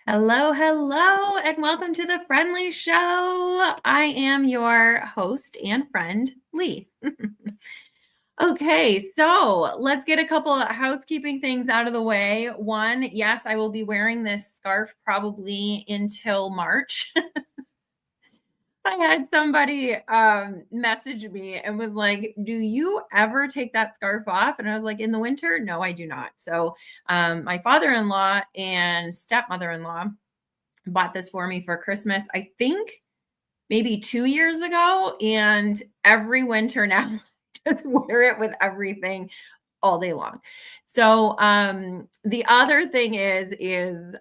Hello, hello, and welcome to the Friend Leigh Show. I am your host and friend, Leigh. Okay, so let's get a couple of housekeeping things out of the way. One, yes, I will be wearing this scarf probably until March. I had somebody message me and was like, "Do you ever take that scarf off?" And I was like, "In the winter, no, I do not." So, my father-in-law and stepmother-in-law bought this for me for Christmas, I think maybe 2 years ago, and every winter now I just wear it with everything all day long. So, the other thing is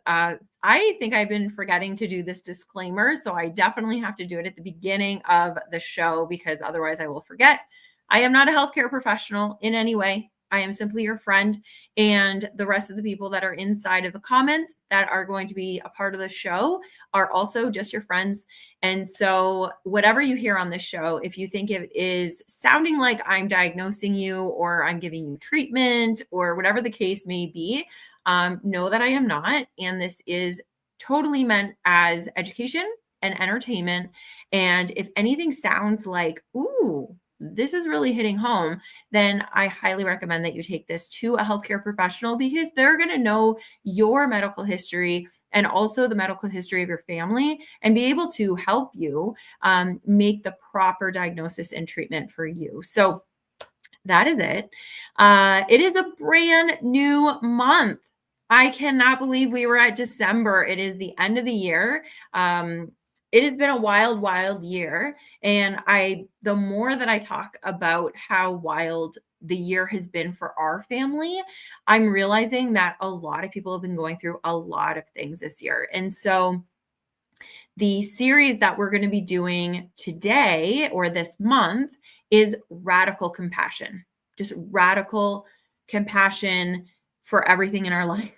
I think I've been forgetting to do this disclaimer, so I definitely have to do it at the beginning of the show because otherwise I will forget. I am not a healthcare professional in any way. I am simply your friend, and the rest of the people that are inside of the comments that are going to be a part of the show are also just your friends. And so, whatever you hear on this show, if you think it is sounding like I'm diagnosing you or I'm giving you treatment or whatever the case may be, know that I am not. And this is totally meant as education and entertainment. And if anything sounds like, ooh, this is really hitting home, then I highly recommend that you take this to a healthcare professional because they're going to know your medical history and also the medical history of your family and be able to help you make the proper diagnosis and treatment for you. So that is it. It is a brand new month. I cannot believe we were at December. It is the end of the year. It has been a wild, wild year. And the more that I talk about how wild the year has been for our family, I'm realizing that a lot of people have been going through a lot of things this year. And so the series that we're going to be doing today or this month is radical compassion, just radical compassion for everything in our life,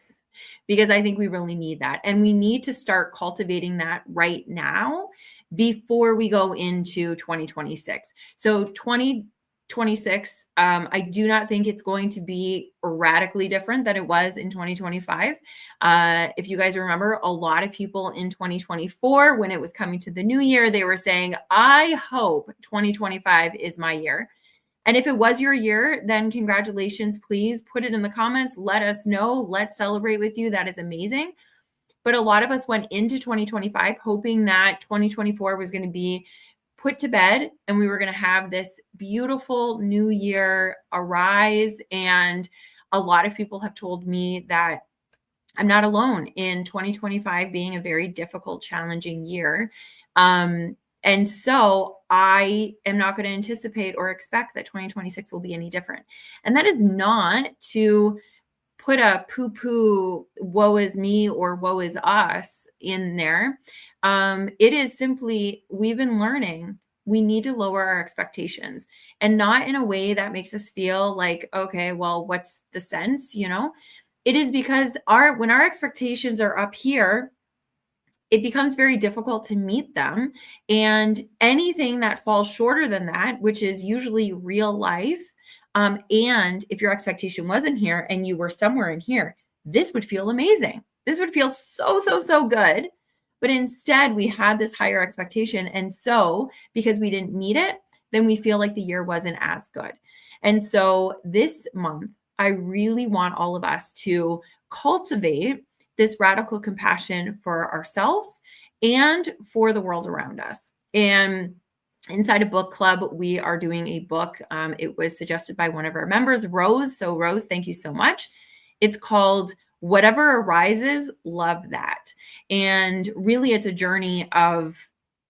because I think we really need that. And we need to start cultivating that right now before we go into 2026. So 2026, I do not think it's going to be radically different than it was in 2025. If you guys remember, a lot of people in 2024, when it was coming to the new year, they were saying, I hope 2025 is my year. And if it was your year, then congratulations. Please put it in the comments. Let us know. Let's celebrate with you. That is amazing. But a lot of us went into 2025 hoping that 2024 was going to be put to bed and we were going to have this beautiful new year arise. And a lot of people have told me that I'm not alone in 2025 being a very difficult, challenging year. And so I am not going to anticipate or expect that 2026 will be any different. And that is not to put a poo-poo, woe is me or woe is us in there. It is simply, we've been learning we need to lower our expectations, and not in a way that makes us feel like, okay, well, what's the sense? It is because when our expectations are up here, it becomes very difficult to meet them. And anything that falls shorter than that, which is usually real life, and if your expectation wasn't here and you were somewhere in here, this would feel amazing. This would feel so, so, so good. But instead, we had this higher expectation. And so, because we didn't meet it, then we feel like the year wasn't as good. And so, this month, I really want all of us to cultivate this radical compassion for ourselves and for the world around us. And inside a book club, we are doing a book. It was suggested by one of our members, Rose. So Rose, thank you so much. It's called Whatever Arises, Love That. And really, it's a journey of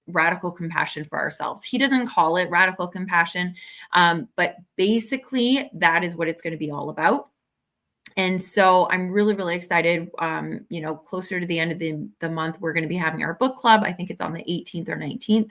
radical compassion for ourselves. He doesn't call it radical compassion, but basically that is what it's going to be all about. And so I'm really, really excited. Closer to the end of the month, we're going to be having our book club. I think it's on the 18th or 19th.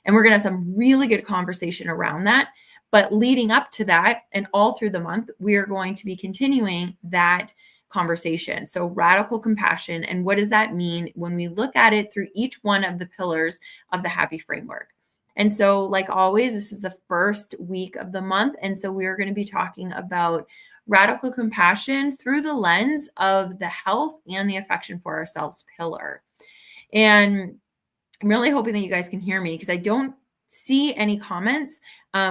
And we're going to have some really good conversation around that. But leading up to that and all through the month, we are going to be continuing that conversation. So radical compassion. And what does that mean when we look at it through each one of the pillars of the happy framework? And so, like always, this is the first week of the month. And so we are going to be talking about radical compassion through the lens of the health and the affection for ourselves pillar. And I'm really hoping that you guys can hear me because I don't see any comments,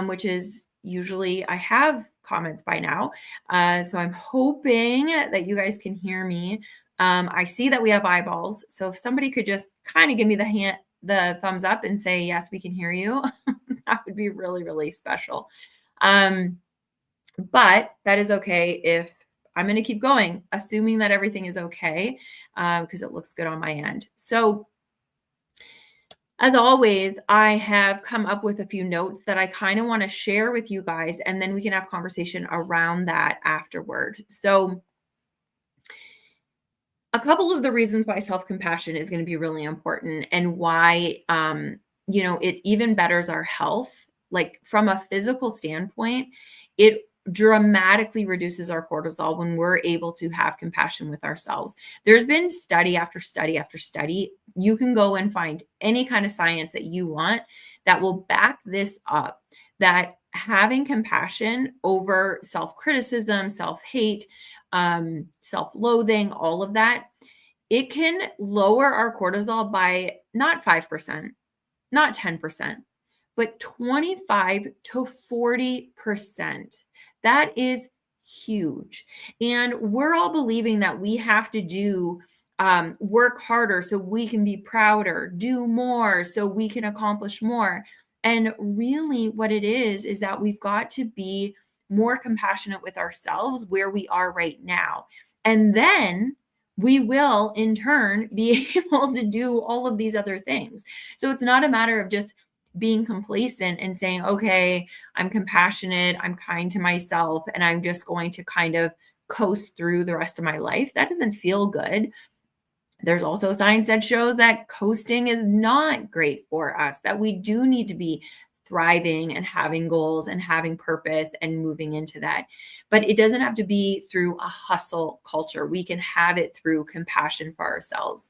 which is usually I have comments by now. So I'm hoping that you guys can hear me. I see that we have eyeballs. So if somebody could just kind of give me the thumbs up and say, yes, we can hear you, that would be really, really special. But that is okay if I'm going to keep going, assuming that everything is okay, because it looks good on my end. So as always, I have come up with a few notes that I kind of want to share with you guys, and then we can have conversation around that afterward. So a couple of the reasons why self-compassion is going to be really important and why, it even betters our health, like from a physical standpoint, it dramatically reduces our cortisol when we're able to have compassion with ourselves. There's been study after study after study. You can go and find any kind of science that you want that will back this up, that having compassion over self-criticism, self-hate, self-loathing, all of that, it can lower our cortisol by not 5%, not 10%, but 25 to 40%. That is huge. And we're all believing that we have to do work harder so we can be prouder, do more so we can accomplish more. And really what it is that we've got to be more compassionate with ourselves where we are right now. And then we will in turn be able to do all of these other things. So it's not a matter of just being complacent and saying, okay, I'm compassionate, I'm kind to myself, and I'm just going to kind of coast through the rest of my life. That doesn't feel good. There's also science that shows that coasting is not great for us, that we do need to be thriving and having goals and having purpose and moving into that. But it doesn't have to be through a hustle culture. We can have it through compassion for ourselves.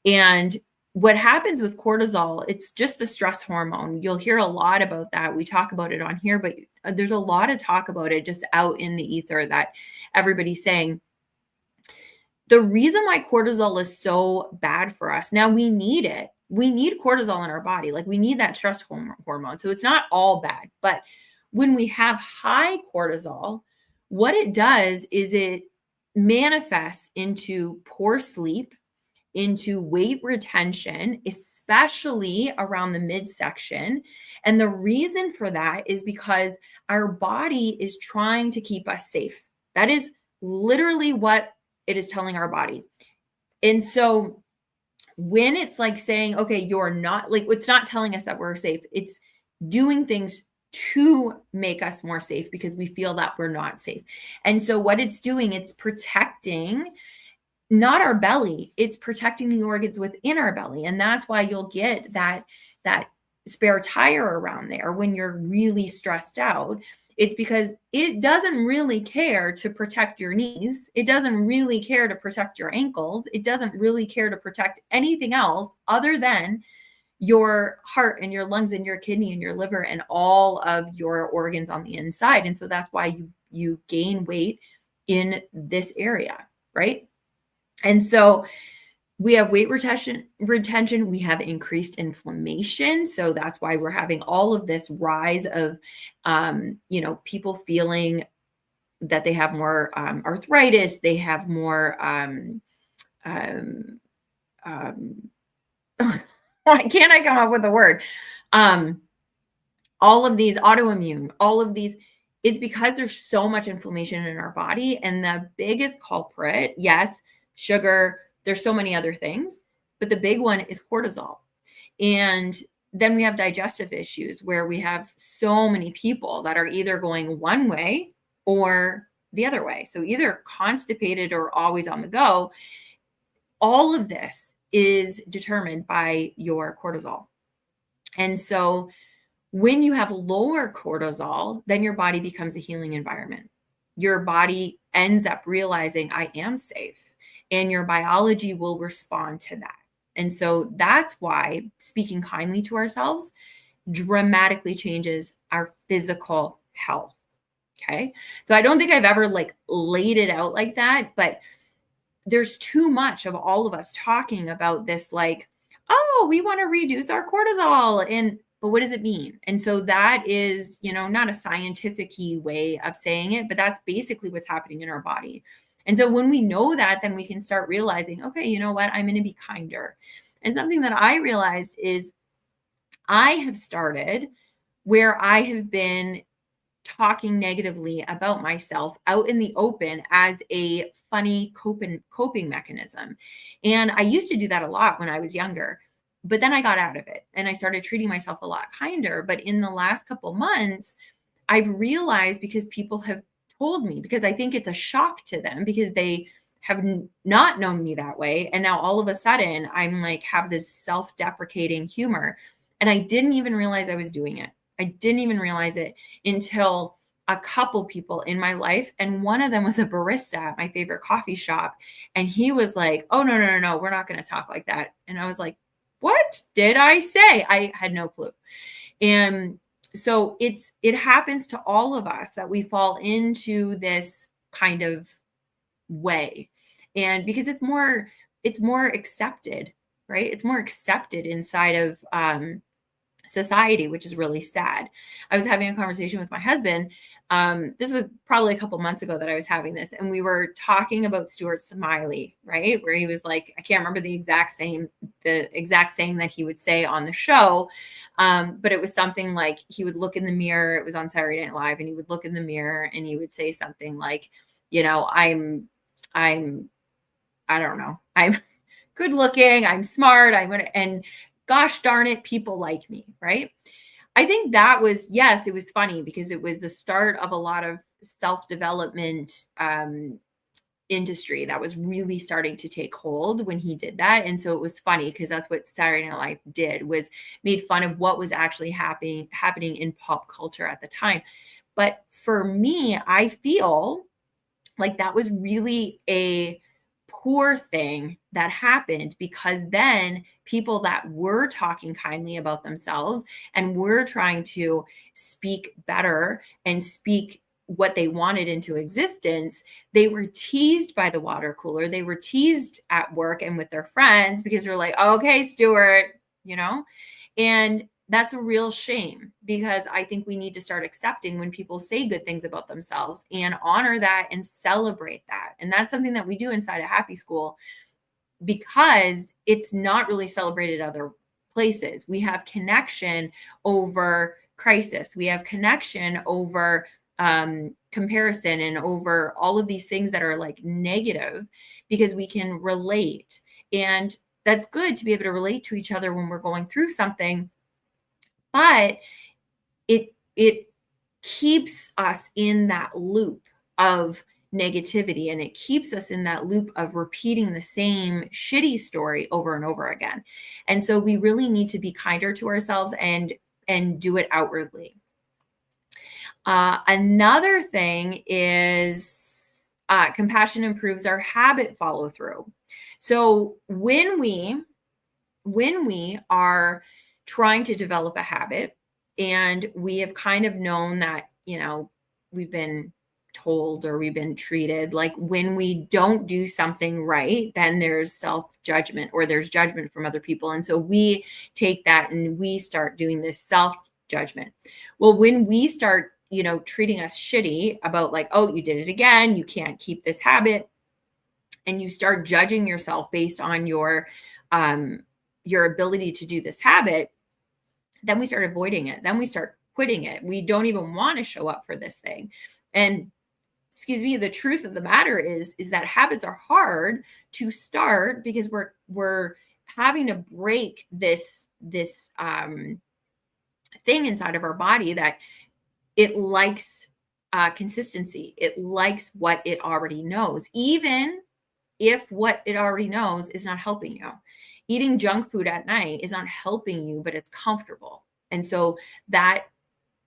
And what happens with cortisol, it's just the stress hormone. You'll hear a lot about that. We talk about it on here, but there's a lot of talk about it just out in the ether that everybody's saying. The reason why cortisol is so bad for us, now we need it. We need cortisol in our body. Like we need that stress hormone. So it's not all bad. But when we have high cortisol, what it does is it manifests into poor sleep, into weight retention, especially around the midsection. And the reason for that is because our body is trying to keep us safe. That is literally what it is telling our body. And so when it's like saying, okay, you're not, like, it's not telling us that we're safe. It's doing things to make us more safe because we feel that we're not safe. And so what it's doing, it's protecting not our belly, it's protecting the organs within our belly. And that's why you'll get that spare tire around there when you're really stressed out. It's because it doesn't really care to protect your knees. It doesn't really care to protect your ankles. It doesn't really care to protect anything else other than your heart and your lungs and your kidney and your liver and all of your organs on the inside. And so that's why you gain weight in this area, right? And so we have weight retention, we have increased inflammation. So that's why we're having all of this rise of, people feeling that they have more arthritis, they have more, why can't I come up with a word? All of these autoimmune, all of these, it's because there's so much inflammation in our body. And the biggest culprit, yes, sugar, there's so many other things, but the big one is cortisol. And then we have digestive issues where we have so many people that are either going one way or the other way. So either constipated or always on the go. All of this is determined by your cortisol. And so when you have lower cortisol, then your body becomes a healing environment. Your body ends up realizing I am safe. And your biology will respond to that. And so that's why speaking kindly to ourselves dramatically changes our physical health. Okay. So I don't think I've ever like laid it out like that, but there's too much of all of us talking about this, like, oh, we want to reduce our cortisol. But what does it mean? And so that is, not a scientific way of saying it, but that's basically what's happening in our body. And so when we know that, then we can start realizing, okay, you know what? I'm going to be kinder. And something that I realized is I have started where I have been talking negatively about myself out in the open as a funny coping mechanism. And I used to do that a lot when I was younger, but then I got out of it and I started treating myself a lot kinder. But in the last couple months, I've realized, because people have told me, because I think it's a shock to them because they have not known me that way. And now all of a sudden I'm like, have this self-deprecating humor. And I didn't even realize I was doing it. I didn't even realize it until a couple people in my life. And one of them was a barista at my favorite coffee shop. And he was like, oh, no, we're not going to talk like that. And I was like, what did I say? I had no clue. And so it happens to all of us that we fall into this kind of way. And because it's more accepted, right? It's more accepted inside of society, which is really sad. I was having a conversation with my husband. This was probably a couple months ago that I was having this, and we were talking about Stuart Smiley, right? Where he was like, I can't remember the exact saying that he would say on the show. But it was something like, he would look in the mirror. It was on Saturday Night Live, and he would look in the mirror and he would say something like, I'm I don't know, I'm good looking, I'm smart, and gosh darn it, people like me, right? I think that was, yes, it was funny because it was the start of a lot of self-development industry that was really starting to take hold when he did that. And so it was funny because that's what Saturday Night Live did, was made fun of what was actually happening in pop culture at the time. But for me, I feel like that was really a poor thing that happened, because then people that were talking kindly about themselves and were trying to speak better and speak what they wanted into existence, they were teased by the water cooler. They were teased at work and with their friends because they're like, okay, Stuart, and that's a real shame, because I think we need to start accepting when people say good things about themselves and honor that and celebrate that. And that's something that we do inside a Happy School, because it's not really celebrated other places. We have connection over crisis. We have connection over comparison and over all of these things that are like negative, because we can relate. And that's good to be able to relate to each other when we're going through something. But it keeps us in that loop of negativity, and it keeps us in that loop of repeating the same shitty story over and over again. And so we really need to be kinder to ourselves and do it outwardly. Another thing is compassion improves our habit follow through. So when we are trying to develop a habit, and we have kind of known that, we've been told or we've been treated like, when we don't do something right, then there's self-judgment or there's judgment from other people. And so we take that and we start doing this self-judgment. Well, when we start, treating us shitty about like, oh, you did it again, you can't keep this habit, and you start judging yourself based on your ability to do this habit, then we start avoiding it. Then we start quitting it. We don't even want to show up for this thing. And the truth of the matter is that habits are hard to start, because we're having to break this thing inside of our body that it likes consistency. It likes what it already knows, even if what it already knows is not helping you. Eating junk food at night is not helping you, but it's comfortable. And so that,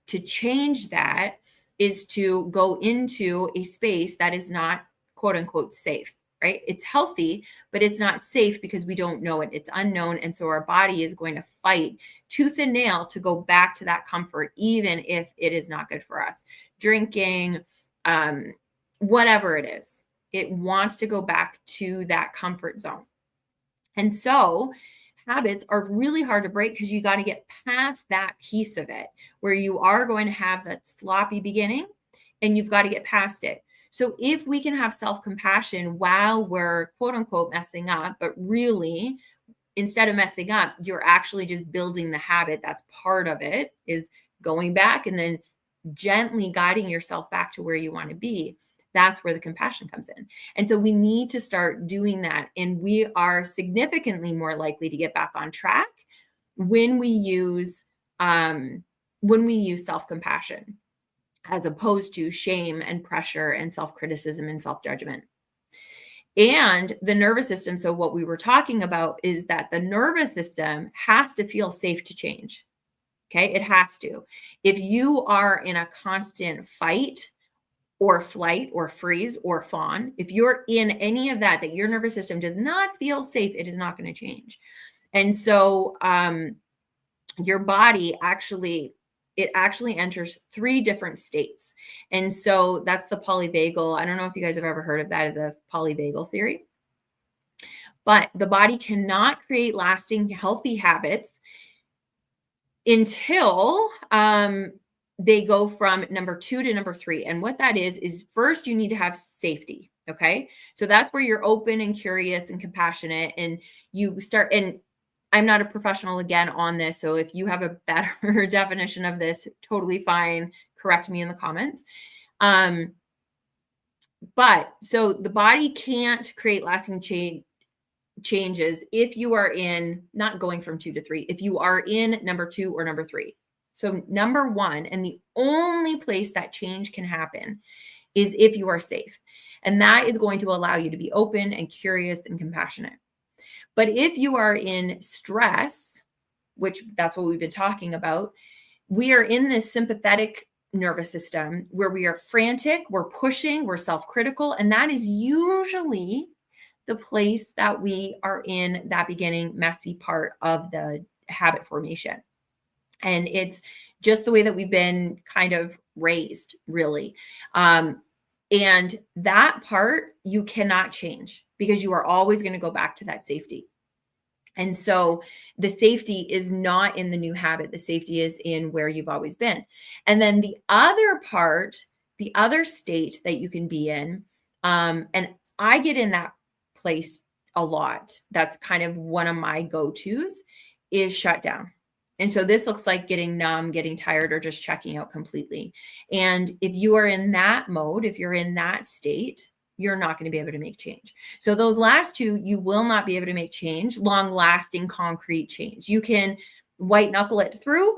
to change that, is to go into a space that is not quote unquote safe, right? It's healthy, but it's not safe because we don't know it. It's unknown. And so our body is going to fight tooth and nail to go back to that comfort, even if it is not good for us. Drinking, whatever it is, it wants to go back to that comfort zone. And so habits are really hard to break because you got to get past that piece of it where you are going to have that sloppy beginning and you've got to get past it. So if we can have self-compassion while we're quote unquote messing up, but really instead of messing up, you're actually just building the habit. That's part of it, is going back and then gently guiding yourself back to where you want to be. That's where the compassion comes in. And so we need to start doing that. And we are significantly more likely to get back on track when we use self-compassion, as opposed to shame and pressure and self-criticism and self-judgment. And the nervous system. So what we were talking about is that the nervous system has to feel safe to change. Okay. It has to. If you are in a constant fight or flight or freeze or fawn, if you're in any of that your nervous system does not feel safe, it is not going to change. And so your body actually enters 3 different states. And so that's the polyvagal. I don't know if you guys have ever heard of that, the polyvagal theory. But the body cannot create lasting healthy habits until they go from number 2 to number 3. And what that is first you need to have safety. Okay. So that's where you're open and curious and compassionate, and you start, and I'm not a professional again on this. So if you have a better definition of this, totally fine. Correct me in the comments. But so the body can't create lasting changes if you are in, not going from 2 to 3, if you are in number 2 or number 3. So number 1, and the only place that change can happen is if you are safe. And that is going to allow you to be open and curious and compassionate. But if you are in stress, which that's what we've been talking about, we are in this sympathetic nervous system where we are frantic, we're pushing, we're self-critical, and that is usually the place that we are in that beginning messy part of the habit formation. And it's just the way that we've been kind of raised, really. And that part you cannot change because you are always going to go back to that safety. And so the safety is not in the new habit. The safety is in where you've always been. And then the other part, the other state that you can be in, and I get in that place a lot. That's kind of one of my go-tos, is shut down. And so this looks like getting numb, getting tired, or just checking out completely. And if you are in that mode, if you're in that state, you're not going to be able to make change. So those last 2, you will not be able to make change, long-lasting, concrete change. You can white knuckle it through,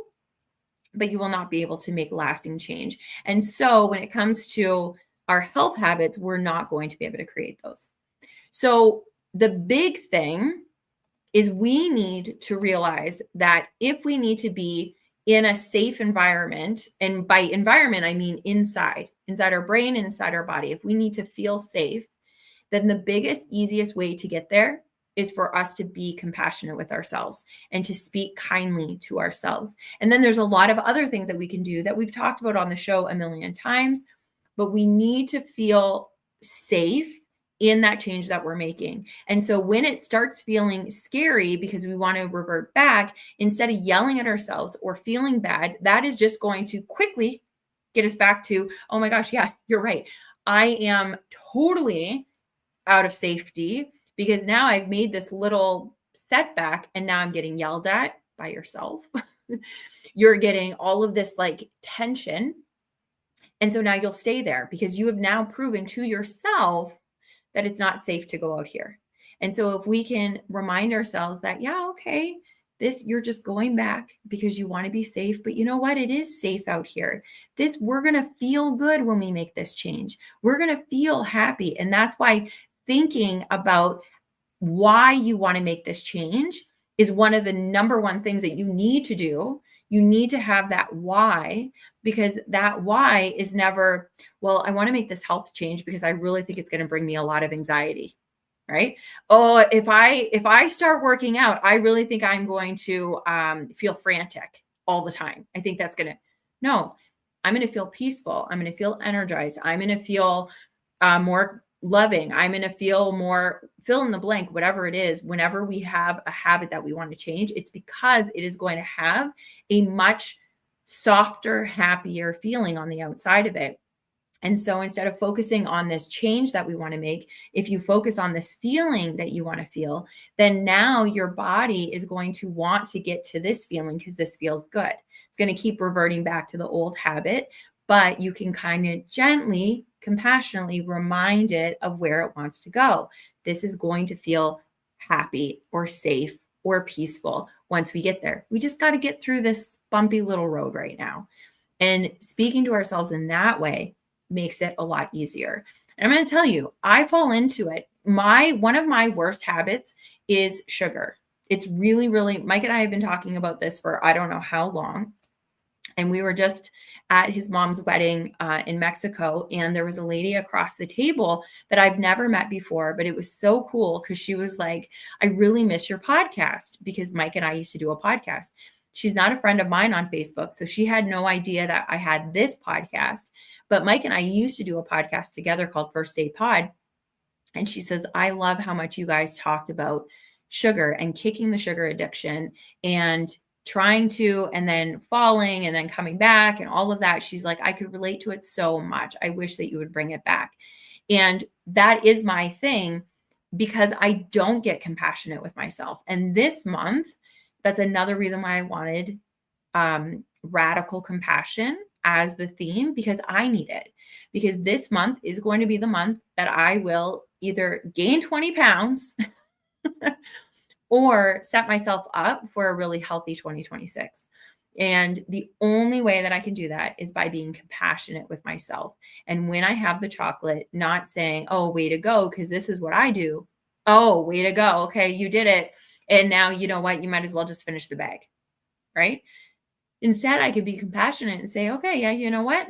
but you will not be able to make lasting change. And so when it comes to our health habits, we're not going to be able to create those. So the big thing is we need to realize that if we need to be in a safe environment, and by environment, I mean inside our brain, inside our body, if we need to feel safe, then the biggest, easiest way to get there is for us to be compassionate with ourselves and to speak kindly to ourselves. And then there's a lot of other things that we can do that we've talked about on the show a million times, but we need to feel safe in that change that we're making. And so when it starts feeling scary because we want to revert back, instead of yelling at ourselves or feeling bad, that is just going to quickly get us back to, oh my gosh, yeah, you're right. I am totally out of safety because now I've made this little setback and now I'm getting yelled at by yourself. You're getting all of this like tension. And so now you'll stay there because you have now proven to yourself that it's not safe to go out here. And so if we can remind ourselves that, yeah, okay, you're just going back because you want to be safe, but you know what? It is safe out here. We're going to feel good when we make this change. We're going to feel happy. And that's why thinking about why you want to make this change is one of the number 1 things that you need to do. You need to have that why, because that why is never, well, I want to make this health change because I really think it's going to bring me a lot of anxiety. right? Oh, if I start working out, I really think I'm going to feel frantic all the time. I think that's gonna no. I'm gonna feel peaceful. I'm gonna feel energized. I'm gonna feel more loving. I'm gonna feel more fill in the blank, whatever it is. Whenever we have a habit that we want to change, it's because it is going to have a much softer, happier feeling on the outside of it. And so instead of focusing on this change that we want to make, if you focus on this feeling that you want to feel, then now your body is going to want to get to this feeling because this feels good. It's going to keep reverting back to the old habit, but you can kind of gently, compassionately remind it of where it wants to go. This is going to feel happy or safe or peaceful once we get there. We just got to get through this bumpy little road right now. And speaking to ourselves in that way makes it a lot easier. And I'm going to tell you, I fall into it. One of my worst habits is sugar. It's really, really, Mike and I have been talking about this for I don't know how long. And we were just at his mom's wedding in Mexico. And there was a lady across the table that I've never met before, but it was so cool because she was like, I really miss your podcast because Mike and I used to do a podcast. She's not a friend of mine on Facebook. So she had no idea that I had this podcast. But Mike and I used to do a podcast together called First Aid Pod. And she says, I love how much you guys talked about sugar and kicking the sugar addiction and trying to, and then falling and then coming back and all of that. She's like, I could relate to it so much. I wish that you would bring it back. And that is my thing because I don't get compassionate with myself. And this month, that's another reason why I wanted radical compassion as the theme because I need it. Because this month is going to be the month that I will either gain 20 pounds or set myself up for a really healthy 2026. And the only way that I can do that is by being compassionate with myself. And when I have the chocolate, not saying, oh, way to go, because this is what I do. Oh, way to go. Okay, you did it. And now, you know what? You might as well just finish the bag, right? Instead, I could be compassionate and say, okay, yeah, you know what?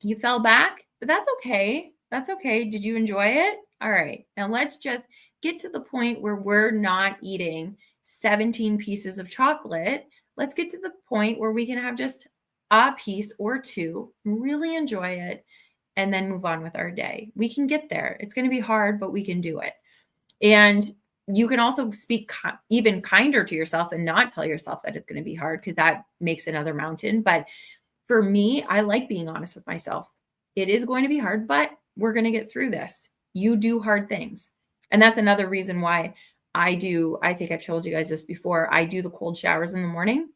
You fell back, but that's okay. That's okay. Did you enjoy it? All right. Now let's just get to the point where we're not eating 17 pieces of chocolate. Let's get to the point where we can have just a piece or two, really enjoy it, and then move on with our day. We can get there. It's going to be hard, but we can do it. And you can also speak even kinder to yourself and not tell yourself that it's going to be hard because that makes another mountain. But for me, I like being honest with myself. It is going to be hard, but we're going to get through this. You do hard things. And that's another reason why I think I've told you guys this before. I do the cold showers in the morning,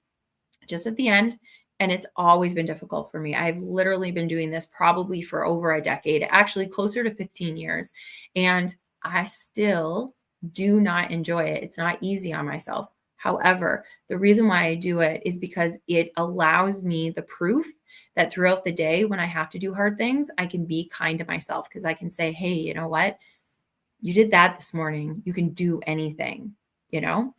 just at the end. And it's always been difficult for me. I've literally been doing this probably for over a decade, actually closer to 15 years. And I still do not enjoy it. It's not easy on myself. However, the reason why I do it is because it allows me the proof that throughout the day, when I have to do hard things, I can be kind to myself because I can say, hey, you know what? You did that this morning. You can do anything, you know?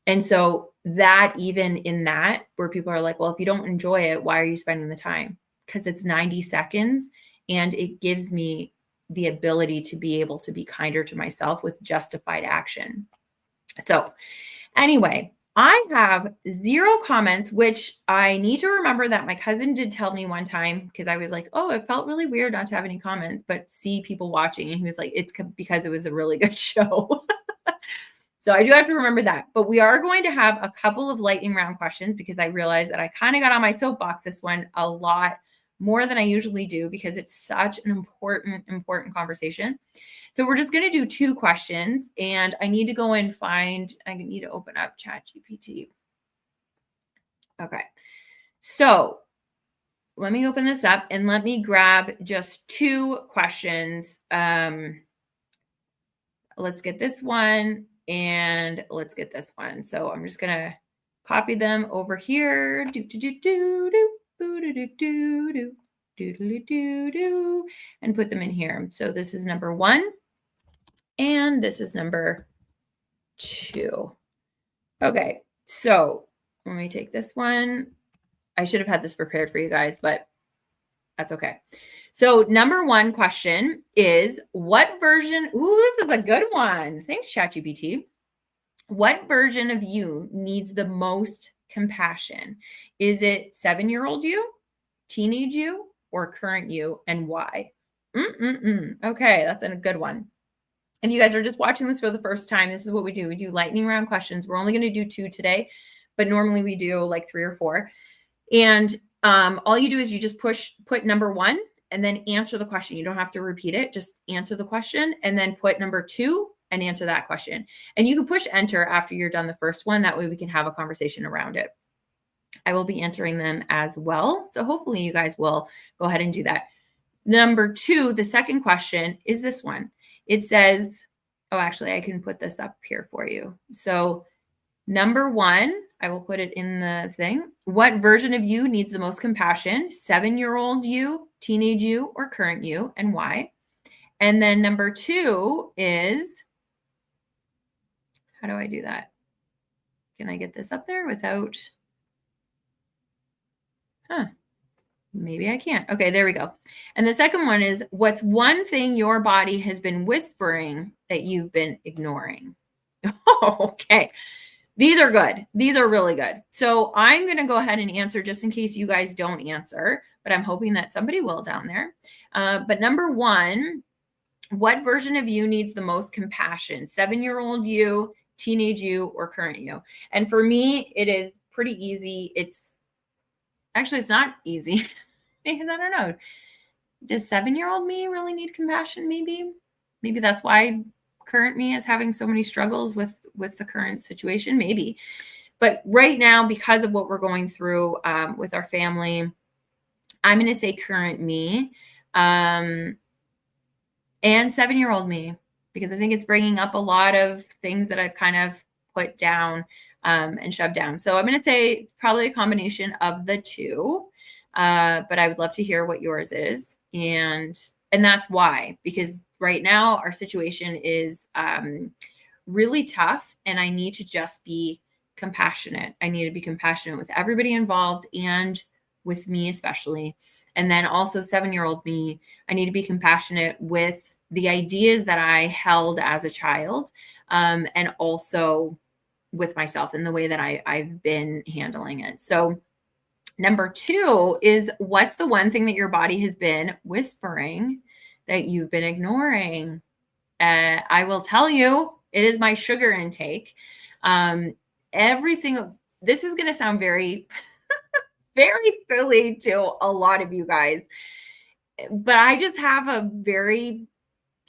And so that even in that, where people are like, well, if you don't enjoy it, why are you spending the time? Because it's 90 seconds and it gives me the ability to be able to be kinder to myself with justified action. So anyway, I have 0 comments, which I need to remember that my cousin did tell me one time because I was like, oh, it felt really weird not to have any comments, but see people watching. And he was like, it's because it was a really good show. So I do have to remember that. But we are going to have a couple of lightning round questions because I realized that I kind of got on my soapbox this one a lot more than I usually do because it's such an important conversation. So we're just going to do 2 questions and I need to go and I need to open up ChatGPT. Okay. So let me open this up and let me grab just 2 questions. Let's get this one and let's get this one. So I'm just going to copy them over here. And put them in here. So this is number 1 and this is number 2. Okay. So let me take this one. I should have had this prepared for you guys, but that's okay. So number one question is, what version, ooh, this is a good one. Thanks, ChatGPT. What version of you needs the most compassion? Is it 7-year-old you, teenage you, or current you, and why? Okay, that's a good one. If you guys are just watching this for the first time, this is what we do. We do lightning round questions. We're only going to do 2 today, but normally we do like 3 or 4. And all you do is you just put number 1 and then answer the question. You don't have to repeat it. Just answer the question and then put number 2 and answer that question. And you can push enter after you're done the first one. That way we can have a conversation around it. I will be answering them as well. So hopefully you guys will go ahead and do that. Number 2, the second question is this one. It says, oh, actually, I can put this up here for you. So number 1, I will put it in the thing. What version of you needs the most compassion? 7-year-old you, teenage you, or current you, and why? And then number 2 is, how do I do that? Can I get this up there without, maybe I can't. Okay, there we go. And the second one is, what's one thing your body has been whispering that you've been ignoring? Okay. These are good. These are really good. So I'm going to go ahead and answer just in case you guys don't answer, but I'm hoping that somebody will down there. But number 1, what version of you needs the most compassion? 7-year-old you, teenage you, or current you? And for me, it is pretty easy. It's not easy because I don't know. Does 7-year-old me really need compassion? Maybe that's why current me is having so many struggles with the current situation, maybe. But right now, because of what we're going through with our family, I'm going to say current me and 7-year-old me, because I think it's bringing up a lot of things that I've kind of put down and shoved down. So I'm going to say it's probably a combination of the 2, but I would love to hear what yours is. And that's why, because right now our situation is really tough and I need to just be compassionate. I need to be compassionate with everybody involved and with me especially. And then also 7-year-old me, I need to be compassionate with the ideas that I held as a child and also with myself in the way that I've been handling it. So number 2 is, what's the one thing that your body has been whispering that you've been ignoring? I will tell you, it is my sugar intake. This is going to sound very, very silly to a lot of you guys, but I just have a very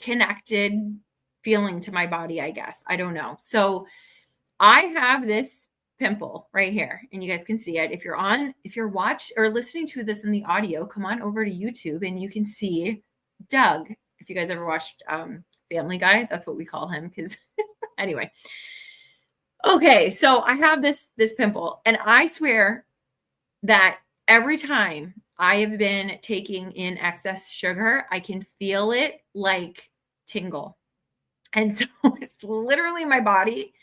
connected feeling to my body, I guess. I don't know. So I have this pimple right here and you guys can see it. If you're watching or listening to this in the audio, come on over to YouTube and you can see Doug. If you guys ever watched Family Guy, that's what we call him. Because anyway, okay, so I have this pimple, and I swear that every time I have been taking in excess sugar, I can feel it like tingle, and so it's literally my body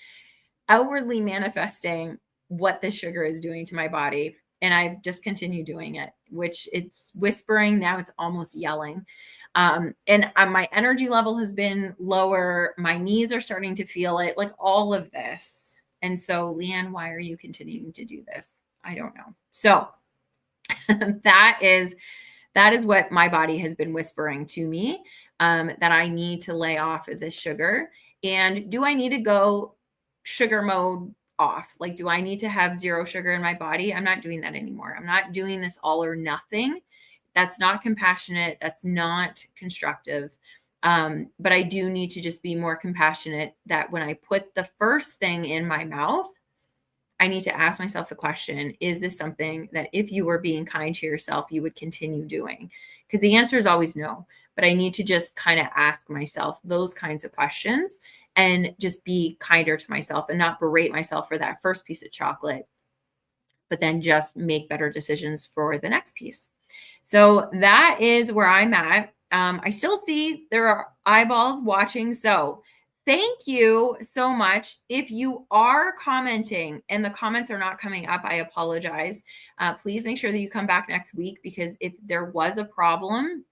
outwardly manifesting what the sugar is doing to my body. And I've just continued doing it, which it's whispering. Now it's almost yelling. And my energy level has been lower. My knees are starting to feel it, like all of this. And so, Leanne, why are you continuing to do this? I don't know. So that is what my body has been whispering to me, that I need to lay off of this sugar. And do I need to go sugar mode off? Like, do I need to have 0 sugar in my body? I'm not doing that anymore. I'm not doing this all or nothing. That's not compassionate. That's not constructive. But I do need to just be more compassionate, that when I put the first thing in my mouth, I need to ask myself the question, is this something that if you were being kind to yourself, you would continue doing? Because the answer is always no. But I need to just kind of ask myself those kinds of questions and just be kinder to myself and not berate myself for that first piece of chocolate, but then just make better decisions for the next piece. So that is where I'm at. I still see there are eyeballs watching. So thank you so much. If you are commenting and the comments are not coming up, I apologize. Please make sure that you come back next week, because if there was a problem,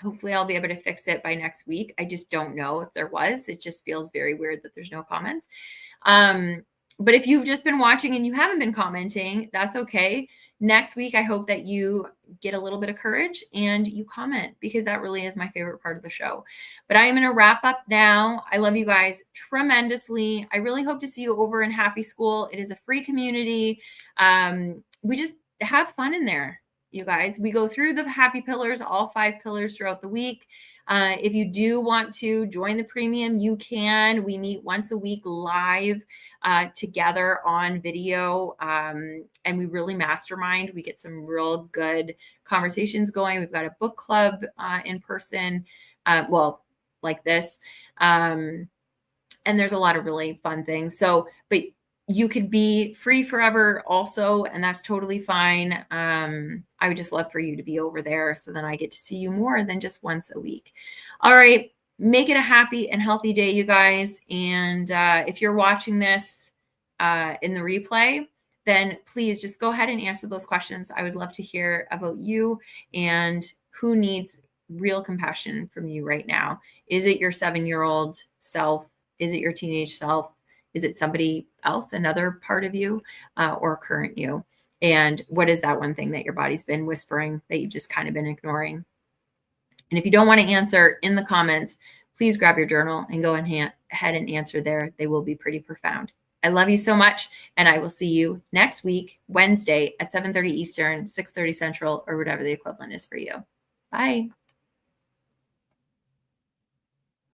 Hopefully I'll be able to fix it by next week. I just don't know if there was. It just feels very weird that there's no comments. But if you've just been watching and you haven't been commenting, that's okay. Next week, I hope that you get a little bit of courage and you comment, because that really is my favorite part of the show. But I am going to wrap up now. I love you guys tremendously. I really hope to see you over in Happy School. It is a free community. We just have fun in there, you guys. We go through the happy pillars, all 5 pillars throughout the week. If you do want to join the premium, you can. We meet once a week live together on video, and we really mastermind. We get some real good conversations going. We've got a book club in person, well, like this. And there's a lot of really fun things. So, but you could be free forever also, and that's totally fine. I would just love for you to be over there, so then I get to see you more than just once a week. All right. Make it a happy and healthy day, you guys. And if you're watching this in the replay, then please just go ahead and answer those questions. I would love to hear about you and who needs real compassion from you right now. Is it your 7-year-old self? Is it your teenage self? Is it somebody else, another part of you, or current you? And what is that one thing that your body's been whispering that you've just kind of been ignoring? And if you don't want to answer in the comments, please grab your journal and go ahead and answer there. They will be pretty profound. I love you so much, and I will see you next week, Wednesday at 7:30 Eastern, 6:30 Central, or whatever the equivalent is for you. Bye.